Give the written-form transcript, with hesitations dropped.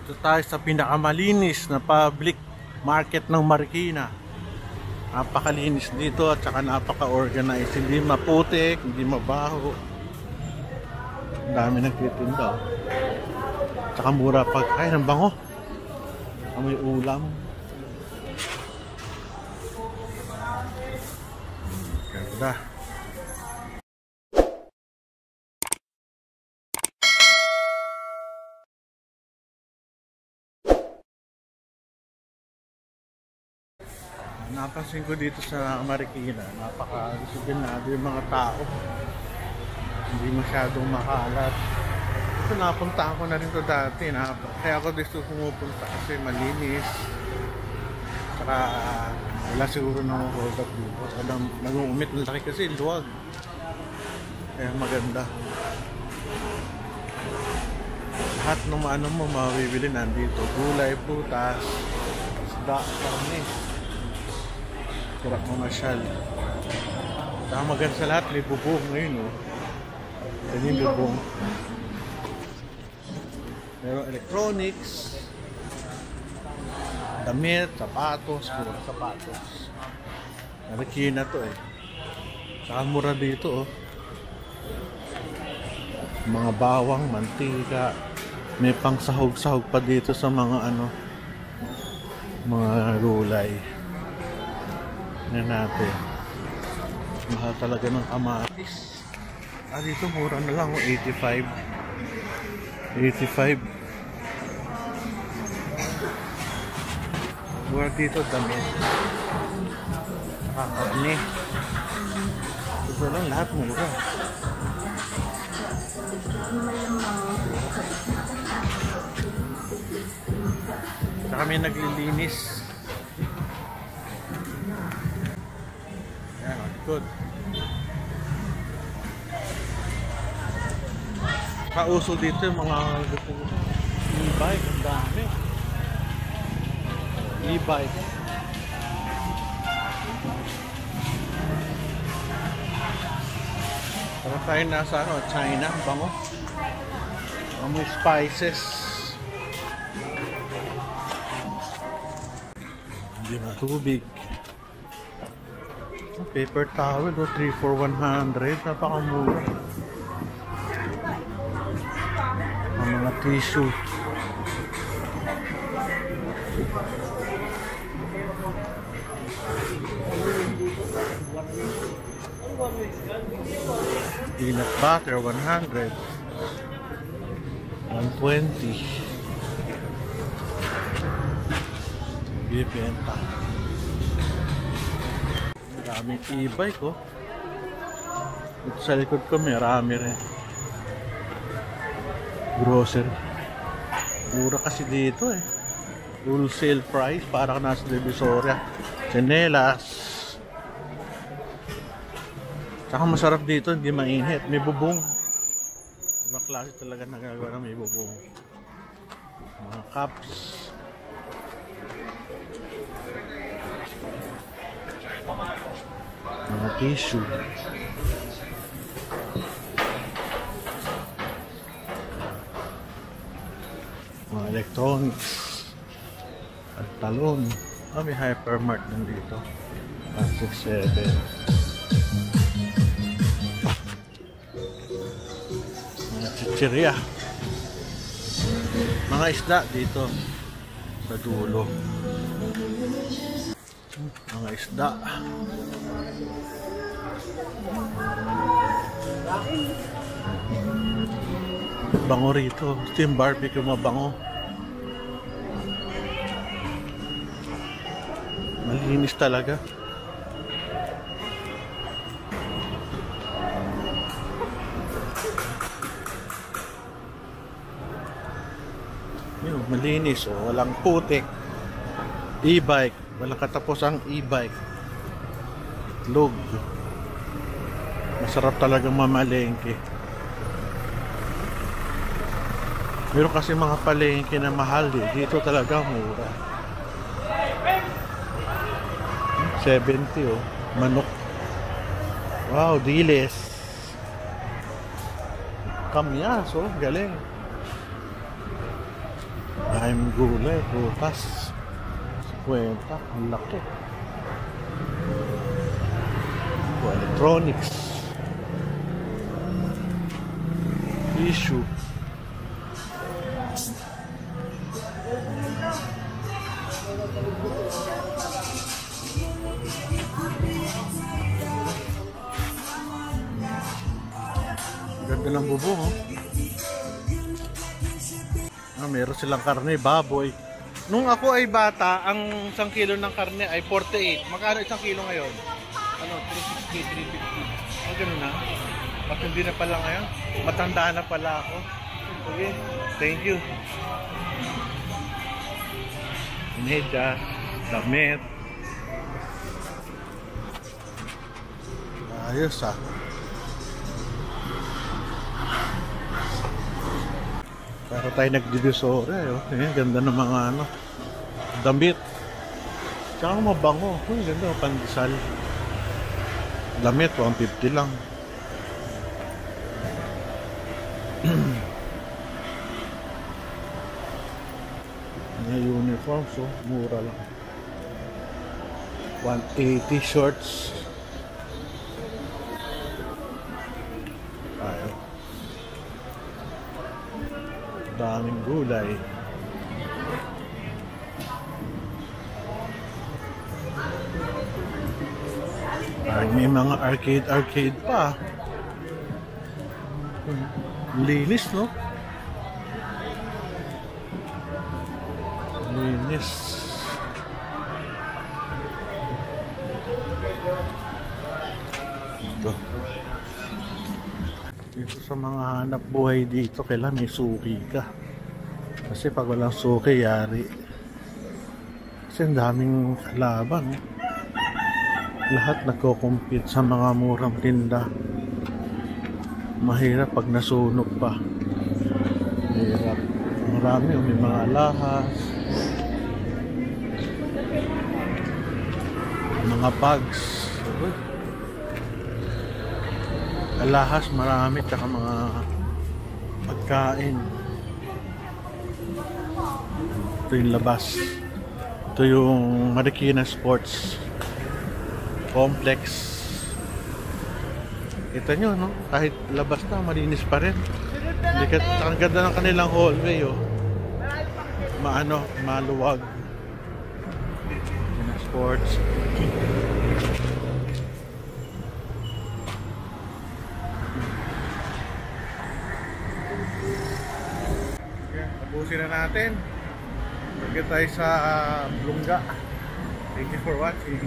Ito tayo sa pinakamalinis na public market ng Marikina. Napakalinis dito at saka napaka-organized. Hindi maputik, hindi mabaho. Ang dami nagtitinda. Tsaka mura pagkain. Ang bango. May ulam. Ganda. Napansin ko dito sa Marikina, napaka-disiplinado yung mga tao. Hindi masyadong makalat. Ito napunta ako na rin to dati. Kaya ako dito pumupunta kasi malinis. Saka wala siguro nang hold up dito. Nag-uumit ng laki kasi luwag. Kaya maganda. Lahat ng ano mo mabibili nandito. Gulay, prutas, isda, karne. Sarap mamasyal. Saka maganda sa lahat, may bubong ngayon, oh. Yan yung bubong. Meron electronics, damit, sapatos, puro sapatos. Marikina to, eh. Saka mura dito, oh. Mga bawang, mantika. May pang sahog-sahog pa dito sa mga ano, mga gulay. Yan natin. Mahal talaga ng kamatis. Dito mura na lang, 85. 85. Mura dito damit. Karne. Ito lang lahat mura. Saka may naglilinis. Good. Kauso dito yung mga e-bike, ang dami. E-bike. Para tayo nasa ano, China, bango. Amoy spices. Hindi na tubig. Paper towel, 3 for 100. Napakamura. Ang mga tissue. Peanut butter, 100. 120. Bibenta. Daming e-bike, oh. Ito sa likod ko marami rin. Grocery. Mura kasi dito, eh. Wholesale price, parang nasa Divisoria. Tsinelas. Saka masarap dito, hindi mainit. May bubong. Ibang klase talaga nagagawa na may bubong. Mga cups. Mga tissue. Mga electronics. At talon. May hypermart nandito. 167. Mga chichirya. Mga isda dito sa dulo. Mga isda. Bango rito. Ito yung barbecue, mabango. Malinis talaga. Yun, malinis, oh. Walang putik. E-bike. Walang katapusang e-bike. Itlog. Masarap talagang mamalengke. Meron kasi mga palengke na mahal, eh. Dito talaga mura. 70, oh. Manok. Wow, diles. Kamyas, oh. Galing. Daming gulay, prutas. Kwenta, ang laki. Electronics. Tissue. Ganda ng bubong, oh. Meron silang karne, baboy. Nung ako ay bata, ang 1 kilo ng karne ay 48. Magkano 1 kilo ngayon? Ano, 360, 350. Ganun na. At hindi na pala ngayon. Matanda na pala ako. Okay, thank you. Medyas, damit. Ayos ah. Para tayo nagdidisore, oh. Ayan, ganda ng mga ano, damit. Tsaka mabango. Uy, ganda, pandesal. Damit, 150 lang. Mga uniforms, oh, mura lang. 180 shorts. Ayaw. Daming gulay. Ay, may mga arcade pa. Linis, no? Linis. Ito. Dito sa mga hanap buhay dito, kailangan may suki ka. Kasi pag walang suki, yari. Kasi ang daming laban. Lahat nagko-compete sa mga murang tinda. Mahirap pag nasunog pa. Mahirap. Marami, may mga alahas, mga bags. Alahas marami, tsaka mga pagkain. Ito yung labas. Ito yung Marikina Sports Complex. Kita nyo, no? Kahit labas na, malinis pa rin. Ang ganda ng kanilang hallway, oh. Maluwag. Marikina Sports. Tapusin na natin. Pagkat tayo sa Blungga. Thank you for watching.